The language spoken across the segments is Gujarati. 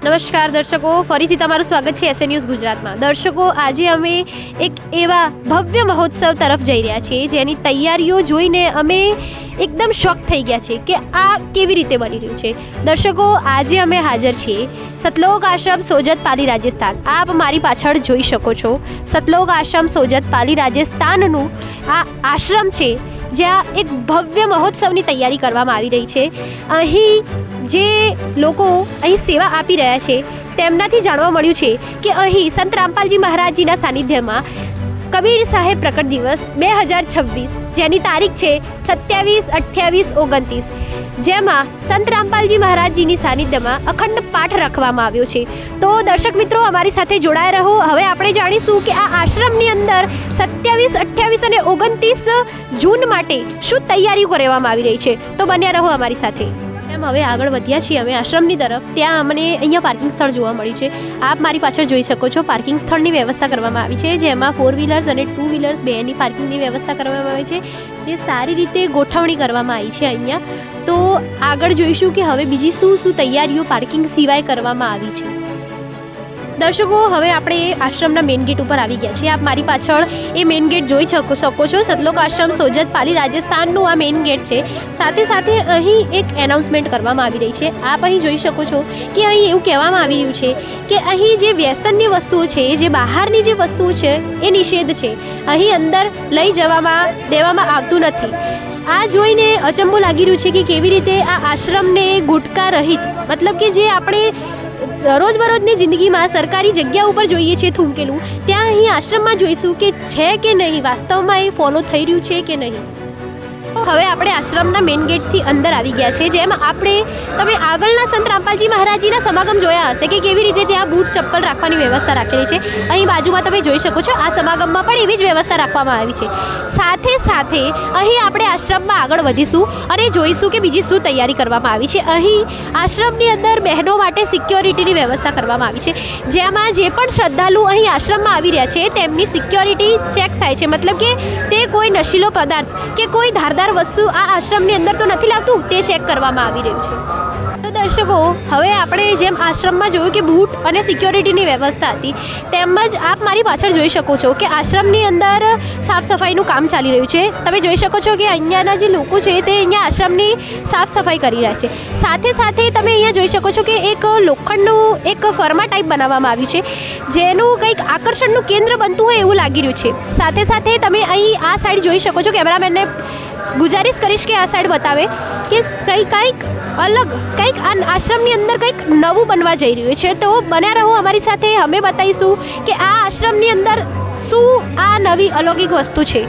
નમસ્કાર દર્શકો, ફરીથી તમારું સ્વાગત છે એસએ ન્યૂઝ ગુજરાતમાં। દર્શકો, આજે અમે એક એવા ભવ્ય મહોત્સવ તરફ જઈ રહ્યા છીએ જેની તૈયારીઓ જોઈને અમે એકદમ શોક થઈ ગયા છે કે આ કેવી રીતે બની રહ્યું છે। દર્શકો, આજે અમે હાજર છીએ સતલોક આશ્રમ સોજત પાલી રાજસ્થાન। આપ મારી પાછળ જોઈ શકો છો સતલોક આશ્રમ સોજત પાલી રાજસ્થાનનું આ આશ્રમ છે જ્યાં એક ભવ્ય મહોત્સવની તૈયારી કરવામાં આવી રહી છે। અહીં જે લોકો અહીં સેવા આપી રહ્યા છે તેમનાથી જાણવા મળ્યું છે કે અહીં સંત રામપાલજી મહારાજજીના સાનિધ્યમાં કબીર સાહેબ પ્રકટ દિવસ 2026 જેની તારીખ છે 27, 28, 29, જેમાં સંત રામપાલજી મહારાજજીની સાનિધ્યમાં અખંડ પાઠ રાખવામાં આવ્યો છે। તો દર્શક મિત્રો, અમારી સાથે જોડાયા રહો। હવે આપણે જાણીશું કે આ આશ્રમની અંદર 27, 28 અને 29 જૂન માટે શું તૈયારીઓ કરવામાં આવી રહી છે। તો બન્યા રહો અમારી સાથે। હવે આગળ વધ્યા છીએ અમે આશ્રમની તરફ। ત્યાં અમને અહીંયા પાર્કિંગ સ્થળ જોવા મળ્યું છે। આપ મારી પાછળ જોઈ શકો છો પાર્કિંગ સ્થળની વ્યવસ્થા કરવામાં આવી છે જેમાં 4 વ્હીલર્સ અને 2 વ્હીલર્સ બેની પાર્કિંગની વ્યવસ્થા કરવામાં આવી છે જે સારી રીતે ગોઠવણી કરવામાં આવી છે અહીંયા। તો આગળ જોઈશું કે હવે બીજી શું તૈયારીઓ પાર્કિંગ સિવાય કરવામાં આવી છે। દર્શકો, હવે આપણે આશ્રમના મેઇન ગેટ ઉપર આવી ગયા છીએ। આપ મારી પાછળ એ મેઇન ગેટ જોઈ શકો છો। સતલોક આશ્રમ સોજત પાલી રાજસ્થાનનું આ મેઇન ગેટ છે। સાથે સાથે અહીં એક એનાઉન્સમેન્ટ કરવામાં આવી રહી છે। આપ અહીં જોઈ શકો છો કે અહીં એવું કહેવામાં આવી રહ્યું છે કે અહીં જે વ્યસનની વસ્તુઓ છે, જે બહારની જે વસ્તુઓ છે એ નિષેધ છે। અહીં અંદર લઈ દેવામાં આવતું નથી। આ જોઈને અચંબો લાગી રહ્યું છે કે કેવી રીતે આ આશ્રમને ગુટકા રહિત, મતલબ કે જે આપણે રોજબરોજની જિંદગીમાં સરકારી જગ્યા ઉપર જોઈએ છીએ થૂંકેલું, ત્યાં અહીં આશ્રમમાં જોઈશું કે છે કે નહીં, વાસ્તવમાં એ ફોલો થઈ રહ્યું છે કે નહીં। હવે આપણે આશ્રમના મેઇન ગેટથી અંદર આવી ગયા છે જેમાં તમે આગળના સંત રામપાલજી મહારાજજીના સમાગમ જોયા હશે કે કેવી રીતે ત્યાં બૂટ ચપ્પલ રાખવાની વ્યવસ્થા રાખેલી છે। અહીં બાજુમાં તમે જોઈ શકો છો આ સમાગમમાં પણ એવી જ વ્યવસ્થા રાખવામાં આવી છે। સાથે સાથે અહીં આપણે આશ્રમમાં આગળ વધીશું અને જોઈશું કે બીજી શું તૈયારી કરવામાં આવી છે। અહીં આશ્રમની અંદર બહેનો માટે સિક્યોરિટીની વ્યવસ્થા કરવામાં આવી છે જેમાં જે પણ શ્રદ્ધાળુ અહીં આશ્રમમાં આવી રહ્યા છે તેમની સિક્યોરિટી ચેક થાય છે, મતલબ કે તે કોઈ નશીલો પદાર્થ કે કોઈ ધારદાર વસ્તુ આ આશ્રમની અંદર તો નથી લાગતું તે ચેક કરવામાં આવી રહ્યું છે। તો દર્શકો, હવે આપણે જેમ આશ્રમમાં જોયું કે બૂટ અને સિક્યોરિટીની વ્યવસ્થા હતી, તેમજ આપ મારી પાછળ જોઈ શકો છો કે આશ્રમની અંદર સાફ સફાઈનું કામ ચાલી રહ્યું છે। તમે જોઈ શકો છો કે અહીંયાના જે લોકો છે તે અહીંયા આશ્રમની સાફ સફાઈ કરી રહ્યા છે। સાથે સાથે તમે અહીંયા જોઈ શકો છો કે એક લોખંડનું એક ફર્મા ટાઈપ બનાવવામાં આવ્યું છે જેનું કંઈક આકર્ષણનું કેન્દ્ર બનતું હોય એવું લાગી રહ્યું છે। સાથે સાથે તમે અહીં આ સાઈડ જોઈ શકો છો, કેમેરામેનને ગુજારિશ કરીશ કે આ સાઈડ બતાવે કે કંઈક અલગ, કંઈક આ આશ્રમની અંદર કંઈક નવું બનવા જઈ રહ્યું છે। તો બન્યા રહો અમારી સાથે, અમે બતાવીશું કે આ આશ્રમની અંદર શું આ નવી અલૌકિક વસ્તુ છે।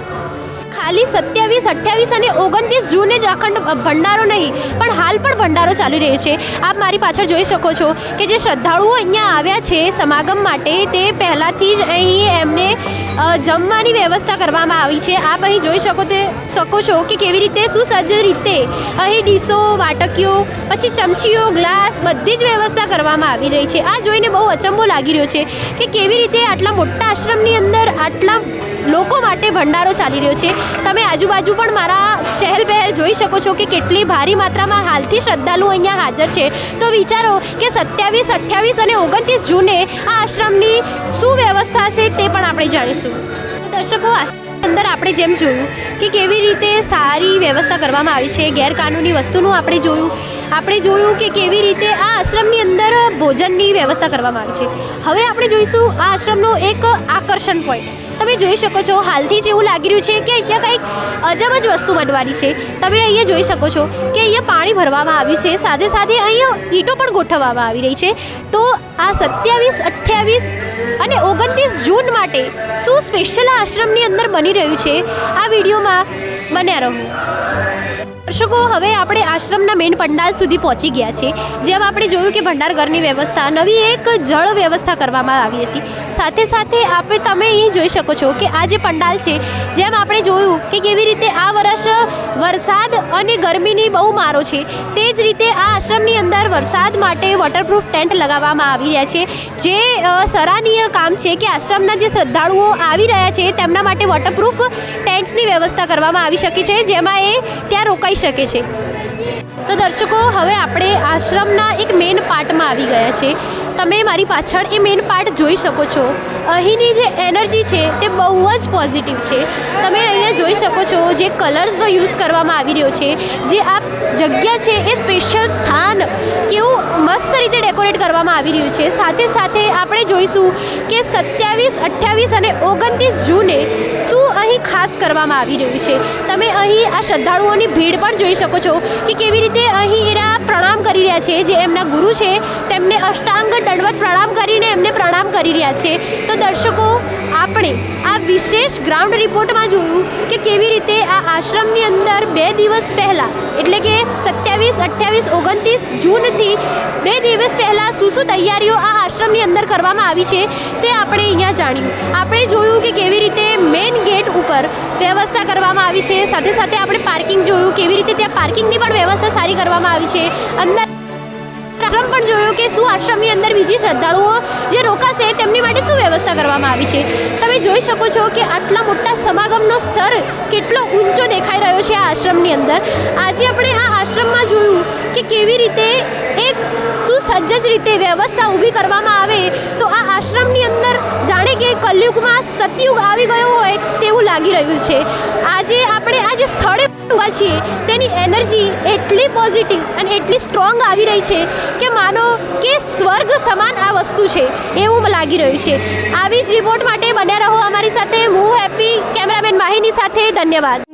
ખાલી 27, 28 અને 29 જૂને જ અખંડ ભંડારો નહીં પણ હાલ પણ ભંડારો ચાલી રહ્યો છે। આપ મારી પાછળ જોઈ શકો છો કે જે શ્રદ્ધાળુઓ અહીંયા આવ્યા છે સમાગમ માટે તે પહેલાંથી જ અહીં એમને જમવાની વ્યવસ્થા કરવામાં આવી છે। આપ અહીં જોઈ શકો છો કે કેવી રીતે સુસજ્જ રીતે અહીં ડીશો, વાટકીઓ, પછી ચમચીઓ, ગ્લાસ બધી જ વ્યવસ્થા કરવામાં આવી રહી છે। આ જોઈને બહુ અચંબો લાગી રહ્યો છે કે કેવી રીતે આટલા મોટા આશ્રમની અંદર આટલા લોકો માટે ભંડારો ચાલી રહ્યો છે। તમે આજુબાજુ પણ મારા ચહેલ પહેલ જોઈ શકો છો કે કેટલી ભારી માત્રામાં હાલથી શ્રદ્ધાળુઓ અહીંયા હાજર છે। તો વિચારો કે 27, 28 અને 29 જૂને આ આશ્રમની શું વ્યવસ્થા છે તે પણ આપણે જાણીશું। તો દર્શકો, અંદર આપણે જેમ જોયું કે કેવી રીતે સારી વ્યવસ્થા કરવામાં આવી છે, ગેરકાનૂની વસ્તુનું આપણે જોયું કે કેવી રીતે આ આશ્રમની અંદર ભોજનની વ્યવસ્થા કરવામાં આવી છે। હવે આપણે જોઈશું આ આશ્રમનો એક આકર્ષણ પોઈન્ટ। તમે જોઈ શકો છો હાલથી જ એવું લાગી રહ્યું છે કે અહીંયા કંઈક અજબ જ વસ્તુ બનવાની છે। તમે અહીંયા જોઈ શકો છો કે અહીંયા પાણી ભરવામાં આવ્યું છે, સાથે સાથે અહીંયા ઈંટો પણ ગોઠવવામાં આવી રહી છે। તો આ 27, 28 અને 29 જૂન માટે શું સ્પેશિયલ આ આશ્રમની અંદર બની રહ્યું છે, આ વિડીયોમાં બન્યા રહો। દર્શકો, હવે આપણે આશ્રમના મેઇન પંડાલ સુધી પહોંચી ગયા છે જેમ આપણે જોયું કે ભંડારઘરની વ્યવસ્થા, નવી એક જળ વ્યવસ્થા કરવામાં આવી હતી। સાથે સાથે તમે અહીં જોઈ શકો છો કે આ જે પંડાલ છે, જેમ આપણે જોયું કે કેવી રીતે આ વર્ષ વરસાદ અને ગરમીની બહુ મારો છે, તે જ રીતે આ આશ્રમની અંદર વરસાદ માટે વોટરપ્રૂફ ટેન્ટ લગાવવામાં આવી રહ્યા છે જે સરાહનીય કામ છે કે આશ્રમના જે શ્રદ્ધાળુઓ આવી રહ્યા છે તેમના માટે વોટરપ્રૂફ ટેન્ટ્સની વ્યવસ્થા કરવામાં આવી શકે છે જેમાં એ ત્યાં રોકાઈ શકે છે। તો દર્શકો, હવે આપણે આશ્રમના એક મેઇન પાર્ટમાં આવી ગયા છે. તમે મારી પાછળ એ મેઇન પાર્ટ જોઈ શકો છો. અહીંની જે એનર્જી છે તે બહુ જ પોઝિટિવ છે. તમે અહીંયા જોઈ શકો છો જે કલર્સનો યુઝ કરવામાં આવી રહ્યો છે, જે આ જગ્યા છે એ સ્પેશિયલ સ્થાન કેવું મસ્ત રીતે ડેકોરેટ કરવામાં આવી રહ્યું છે. સાથે સાથે આપણે જોઈશું કે 27, 28 અને 29 જૂને શું અહીં ખાસ કરવામાં આવી રહ્યું છે. તમે અહીં આ શ્રદ્ધાળુઓની ભીડ પણ જોઈ શકો છો કે કેવી રીતે અહીં એના પ્રણામ કરી રહ્યા છે. જે એમના ગુરુ છે તેમને અષ્ટાંગ દંડવત પ્રણામ કરીને એમને પ્રણામ કરી રહ્યા છે. તો દર્શકો, આપણે આ વિશેષ ગ્રાઉન્ડ રિપોર્ટમાં જોયું કે કેવી રીતે આ આશ્રમની અંદર 2 દિવસ પહેલાં, એટલે કે 27, 28, 29 જૂનથી 2 દિવસ પહેલાં શું તૈયારીઓ આ આશ્રમની અંદર કરવામાં આવી છે તે આપણે અહીંયા જાણ્યું. આપણે જોયું કે કેવી રીતે મેઇન ગેટ ઉપર વ્યવસ્થા કરવામાં આવી છે. સાથે સાથે આપણે પાર્કિંગ જોયું, કેવી રીતે ત્યાં પાર્કિંગની પણ વ્યવસ્થા સારી કરવામાં આવી છે. અંદર આશ્રમ પણ જોયું કે શું આશ્રમની અંદર બીજી શ્રદ્ધાળુઓ જે રોકાશે તેમની માટે શું વ્યવસ્થા કરવામાં આવી છે. તમે જોઈ શકો છો કે આટલા મોટા સમાગમનો સ્તર કેટલો ઊંચો દેખાઈ રહ્યો છે આ આશ્રમની અંદર. આજે આપણે આ આશ્રમમાં જોયું કે કેવી રીતે એક સુસજ્જ રીતે વ્યવસ્થા ઊભી કરવામાં આવે તો આ આશ્રમની અંદર જાણે કે કલયુગમાં સતયુગ આવી ગયો હોય તેવું લાગી રહ્યું છે. આજે આપણે આ જે સ્થળે ઊભા છીએ તેની એનર્જી એટલી પોઝિટિવ અને એટલી સ્ટ્રોંગ આવી રહી છે કે માનો કે સ્વર્ગ સમાન આ વસ્તુ છે એવું લાગી રહ્યું છે. આવી જ રિપોર્ટ માટે બન્યા રહો અમારી સાથે. હું હેપી, કેમેરામેન માહિની સાથે. ધન્યવાદ.